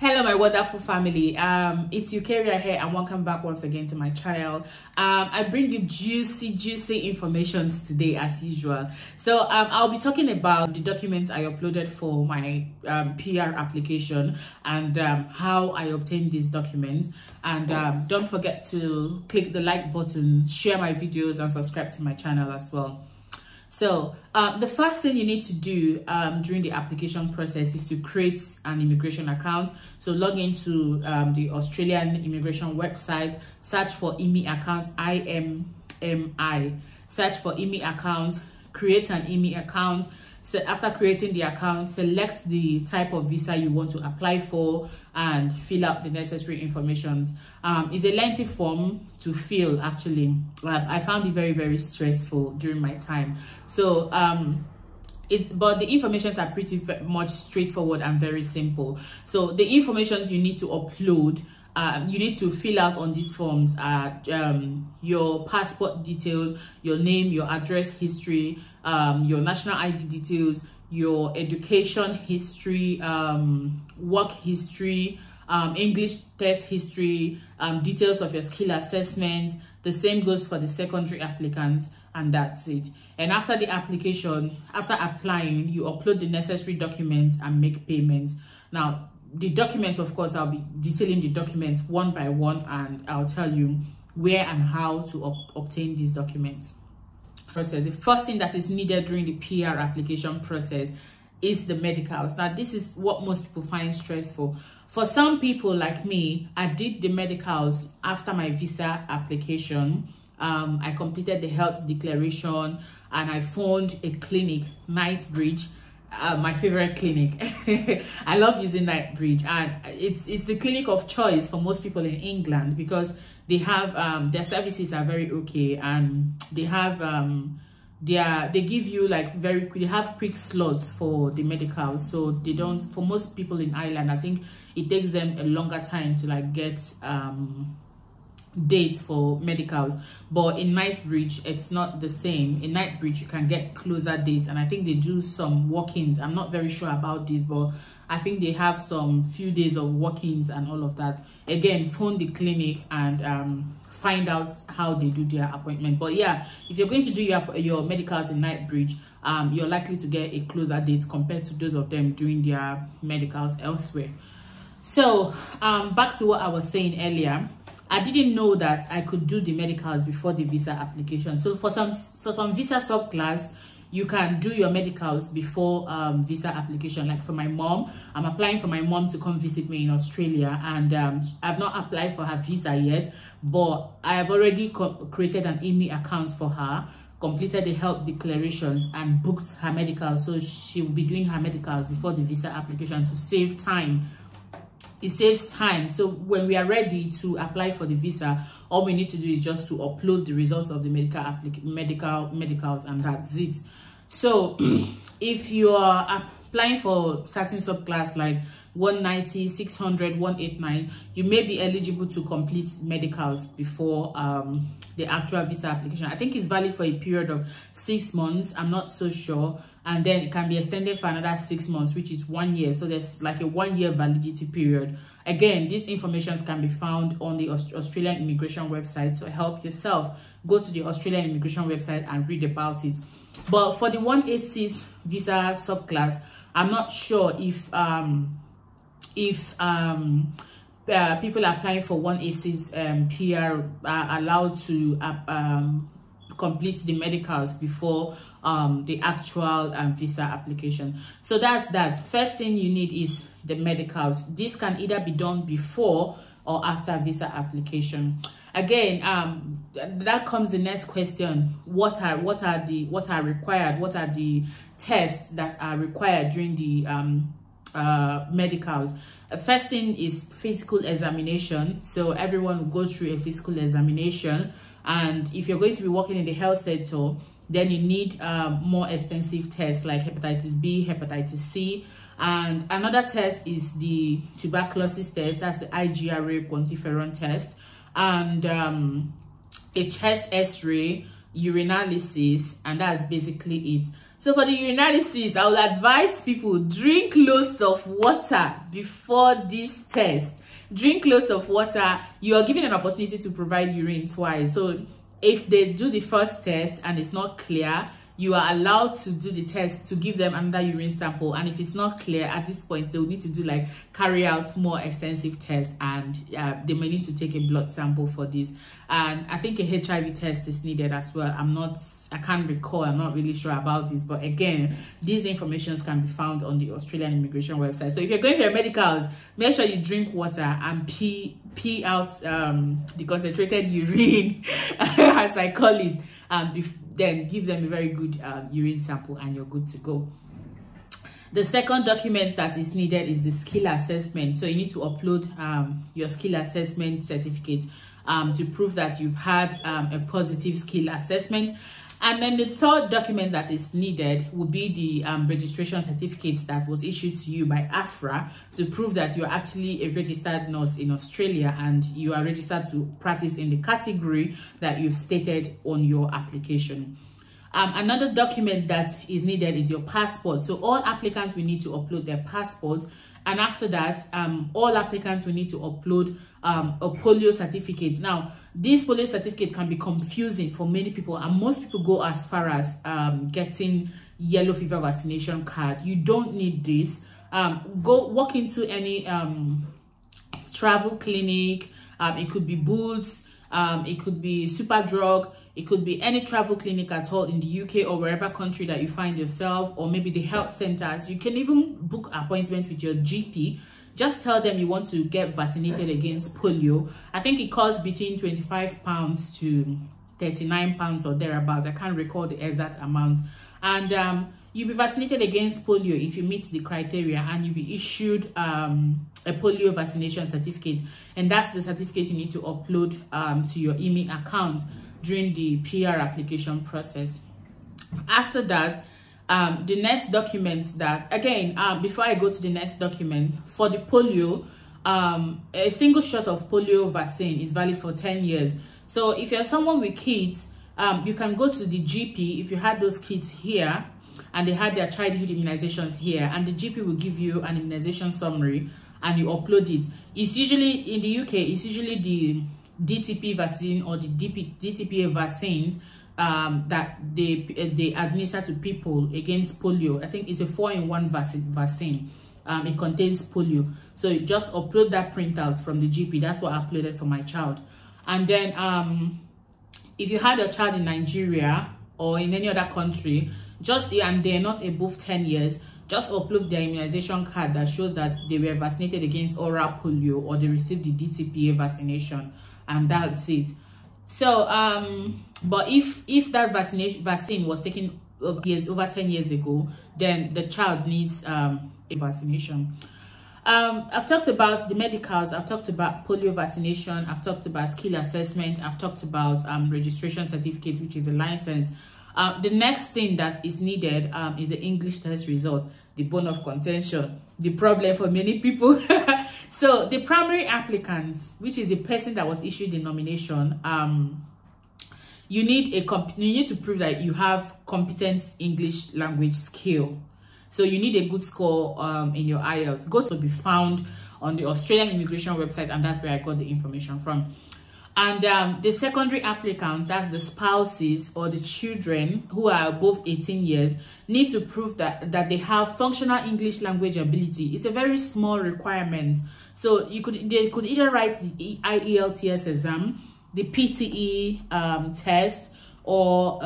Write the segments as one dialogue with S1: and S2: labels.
S1: Hello my wonderful family, it's Eukaria here and welcome back once again to my channel. I bring you juicy information today as usual. So I'll be talking about the documents I uploaded for my PR application and how I obtained these documents. And don't forget to click the like button, share my videos and subscribe to my channel as well. So the first thing you need to do during the application process is to create an immigration account. So log into the Australian immigration website, search for IMI account, IMMI, search for IMI account, create an IMI account. So after creating the account, select the type of visa you want to apply for and fill out the necessary information. It's a lengthy form to fill actually. I found it very stressful during my time. So but the informations are pretty much straightforward and very simple. So the informations you need to upload, you need to fill out on these forms are your passport details, your name, your address history, your national ID details, your education history, work history, English test history, details of your skill assessment. The same goes for the secondary applicants, and that's it. And after the application, after applying, you upload the necessary documents and make payments. Now the documents, of course, I'll be detailing the documents one by one and I'll tell you where and how to obtain these documents. Process. The first thing that is needed during the PR application process is the medicals. Now this is what most people find stressful. For some people like me, I did the medicals after my visa application. I completed the health declaration and I found a clinic, Knightsbridge, my favorite clinic. I love using Knightsbridge, and it's the clinic of choice for most people in England because they have their services are very okay, and they have they give you like they have quick slots for the medicals. So they don't, for most people in Ireland, I think it takes them a longer time to like get dates for medicals, but in Knightsbridge it's not the same. In Knightsbridge you can get closer dates, and I think they do some walk-ins. I'm not very sure about this, but I think they have some few days of walk-ins and all of that. Again, phone the clinic and find out how they do their appointment. But yeah, if you're going to do your medicals in Knightsbridge, you're likely to get a closer date compared to those of them doing their medicals elsewhere. So back to what I was saying earlier, I didn't know that I could do the medicals before the visa application. So for some visa subclass, you can do your medicals before visa application. Like for my mom, I'm applying for my mom to come visit me in Australia, and I've not applied for her visa yet, but I have already created an IMI account for her, completed the health declarations and booked her medicals. So she will be doing her medicals before the visa application to save time. It saves time. So when we are ready to apply for the visa, all we need to do is just to upload the results of the medicals, and that's it. So if you are applying for certain subclass like 190, 600, 189, you may be eligible to complete medicals before the actual visa application. I think it's valid for a period of 6 months. I'm not so sure. And then it can be extended for another 6 months, which is 1 year. So there's like a 1 year validity period. Again, these informations can be found on the Australian immigration website. So help yourself, go to the Australian immigration website and read about it. But for the 186 visa subclass, I'm not sure if people applying for 186 PR are allowed to complete the medicals before the actual visa application. So that's that. First thing you need is the medicals. This can either be done before or after visa application. Again, that comes the next question: what are required? What are the tests that are required during the medicals? First thing is physical examination. So everyone will go through a physical examination, and if you're going to be working in the health sector, then you need more extensive tests like hepatitis B, hepatitis C, and another test is the tuberculosis test. That's the IGRA quantiferon test, and a chest X-ray, urinalysis, and that's basically it. So for the urinalysis, I would advise people drink loads of water before this test. Drink loads of water. You are given an opportunity to provide urine twice. So if they do the first test and it's not clear, you are allowed to do the test to give them another urine sample. And if it's not clear at this point, they will need to do like carry out more extensive tests, and they may need to take a blood sample for this. And I think a HIV test is needed as well. I can't recall, I'm not really sure about this, but again, these informations can be found on the Australian immigration website. So if you're going for your medicals, make sure you drink water and pee out the concentrated urine, as I call it, then give them a very good urine sample and you're good to go. The second document that is needed is the skill assessment. So you need to upload your skill assessment certificate to prove that you've had a positive skill assessment. And then the third document that is needed will be the registration certificate that was issued to you by AFRA to prove that you're actually a registered nurse in Australia and you are registered to practice in the category that you've stated on your application. Another document that is needed is your passport. So all applicants will need to upload their passport. And after that, all applicants will need to upload a polio certificate. Now, this polio certificate can be confusing for many people, and most people go as far as getting yellow fever vaccination card. You don't need this. Go walk into any travel clinic. It could be Boots, it could be Superdrug, it could be any travel clinic at all in the UK or wherever country that you find yourself, or maybe the health centers. You can even book appointments with your GP. Just tell them you want to get vaccinated against polio. I think it costs between £25 to £39 or thereabouts. I can't recall the exact amount. And you'll be vaccinated against polio if you meet the criteria, and you'll be issued a polio vaccination certificate. And that's the certificate you need to upload to your IMI account during the PR application process. After that, the next documents that, again, before I go to the next document, for the polio, a single shot of polio vaccine is valid for 10 years. So if you're someone with kids, you can go to the GP if you had those kids here and they had their childhood immunizations here, and the GP will give you an immunization summary and you upload it. It's usually, in the UK, it's usually the DTP vaccine or the DTPA vaccines that they administer to people against polio. I think it's a 4-in-1 vaccine. It contains polio. So you just upload that printout from the GP. That's what I uploaded for my child. And then if you had a child in Nigeria or in any other country, and they're not above 10 years, just upload their immunization card that shows that they were vaccinated against oral polio or they received the DTPA vaccination, and that's it. So but if that vaccine was taken over 10 years ago, then the child needs a vaccination. I've talked about the medicals, I've talked about polio vaccination, I've talked about skill assessment, I've talked about registration certificate, which is a license. The next thing that is needed is the English test result, the bone of contention, the problem for many people. So the primary applicants, which is the person that was issued the nomination, you need to prove that you have competent English language skill. So you need a good score in your IELTS. Go to be found on the Australian immigration website, and that's where I got the information from. And the secondary applicant, that's the spouses or the children who are above 18 years, need to prove that they have functional English language ability. It's a very small requirement. So they could either write the IELTS exam, the PTE test, or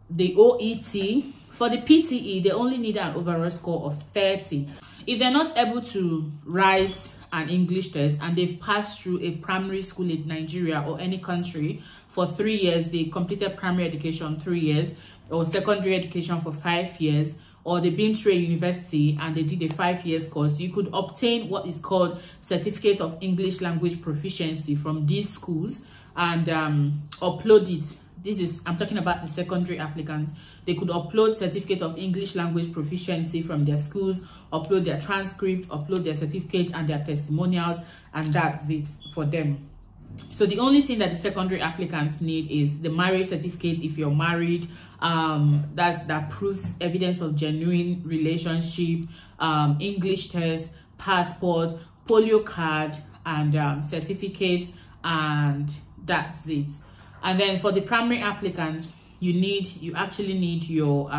S1: the OET. For the PTE, they only need an overall score of 30. If they're not able to write an English test and they've passed through a primary school in Nigeria or any country for 3 years, they completed primary education 3 years, or secondary education for 5 years, or they've been through a university and they did a 5 years course, you could obtain what is called Certificate of English Language Proficiency from these schools and upload it. I'm talking about the secondary applicants. They could upload Certificate of English Language Proficiency from their schools, upload their transcripts, upload their certificates and their testimonials, and that's it for them. So the only thing that the secondary applicants need is the marriage certificate if you're married, that proves evidence of genuine relationship, English test, passport, polio card, and certificates, and that's it. And then for the primary applicants, you actually need your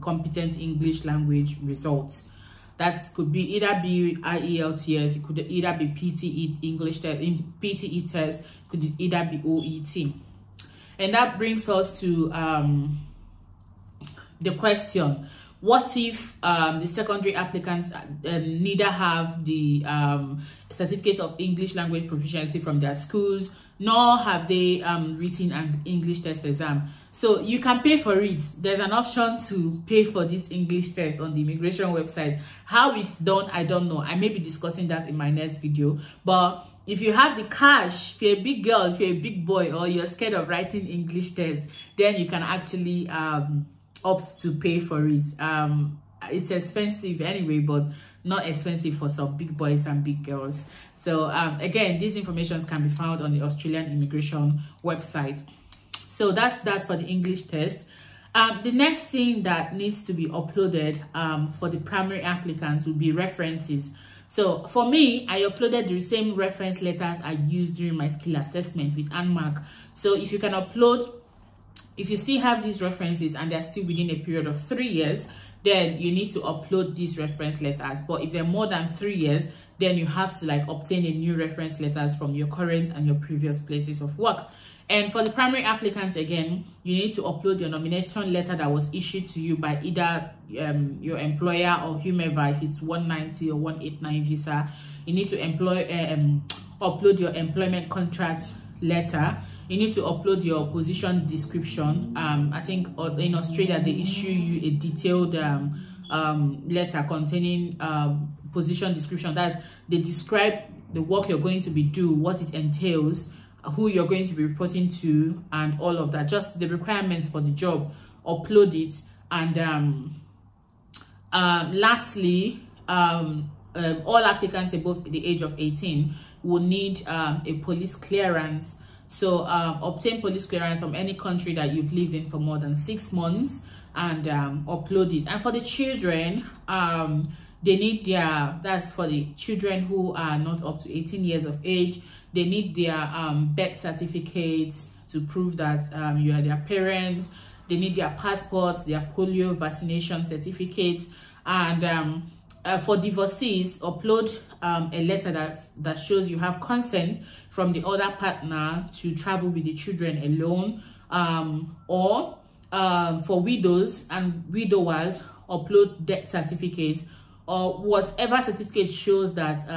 S1: competent English language results. That could be either be IELTS, it could either be PTE English test, PTE test, could either be OET. And that brings us to the question: what if the secondary applicants neither have the certificate of English language proficiency from their schools, nor have they written an English test exam? So you can pay for it. There's an option to pay for this English test on the immigration website. How it's done, I don't know. I may be discussing that in my next video. But if you have the cash, if you're a big girl, if you're a big boy, or you're scared of writing English test, then you can actually opt to pay for it. It's expensive anyway, but not expensive for some big boys and big girls. So again, these informations can be found on the Australian immigration website. So that's for the English test. The next thing that needs to be uploaded for the primary applicants will be references. So for me, I uploaded the same reference letters I used during my skill assessment with ANMAC. So if you can upload, if you still have these references and they're still within a period of 3 years, then you need to upload these reference letters. But if they're more than 3 years, then you have to obtain a new reference letters from your current and your previous places of work. And for the primary applicants, again, you need to upload your nomination letter that was issued to you by either your employer or whomever. If it's 190 or 189 visa, you need to upload your employment contract letter. You need to upload your position description. I think in Australia they issue you a detailed letter containing position description. That's, they describe the work you're going to be doing, what it entails, who you're going to be reporting to, and all of that, just the requirements for the job. Upload it. And lastly, all applicants above the age of 18 will need a police clearance. So obtain police clearance from any country that you've lived in for more than 6 months, and upload it. And for the children, they need their, that's for the children who are not up to 18 years of age, they need their birth certificates to prove that you are their parents. They need their passports, their polio vaccination certificates. And for divorcees, upload a letter that shows you have consent from the other partner to travel with the children alone. Or for widows and widowers, upload death certificates or whatever certificate shows that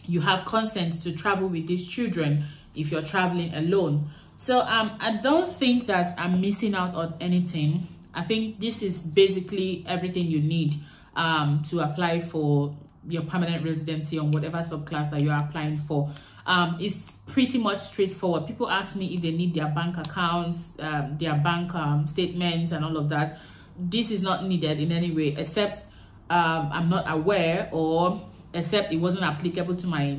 S1: you have consent to travel with these children if you're traveling alone. So I don't think that I'm missing out on anything. I think this is basically everything you need to apply for your permanent residency on whatever subclass that you're applying for. It's pretty much straightforward. People ask me if they need their bank accounts, their bank statements and all of that. This is not needed in any way, except I'm not aware, or except it wasn't applicable to my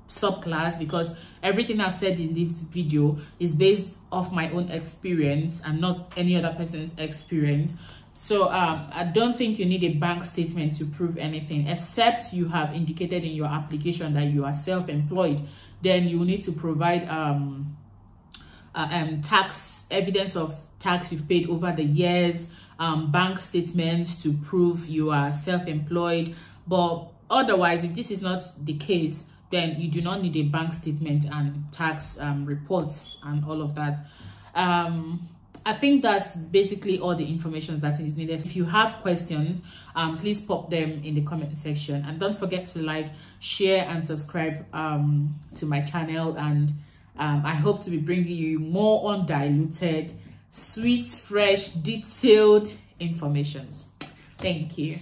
S1: subclass, because everything I've said in this video is based off my own experience and not any other person's experience. So I don't think you need a bank statement to prove anything, except you have indicated in your application that you are self-employed. Then you need to provide tax evidence of tax you've paid over the years, bank statements to prove you are self-employed. But otherwise, if this is not the case, then you do not need a bank statement and tax reports and all of that. I think that's basically all the information that is needed. If you have questions, please pop them in the comment section, and don't forget to like, share and subscribe to my channel. And I hope to be bringing you more undiluted, sweet, fresh, detailed informations. Thank you.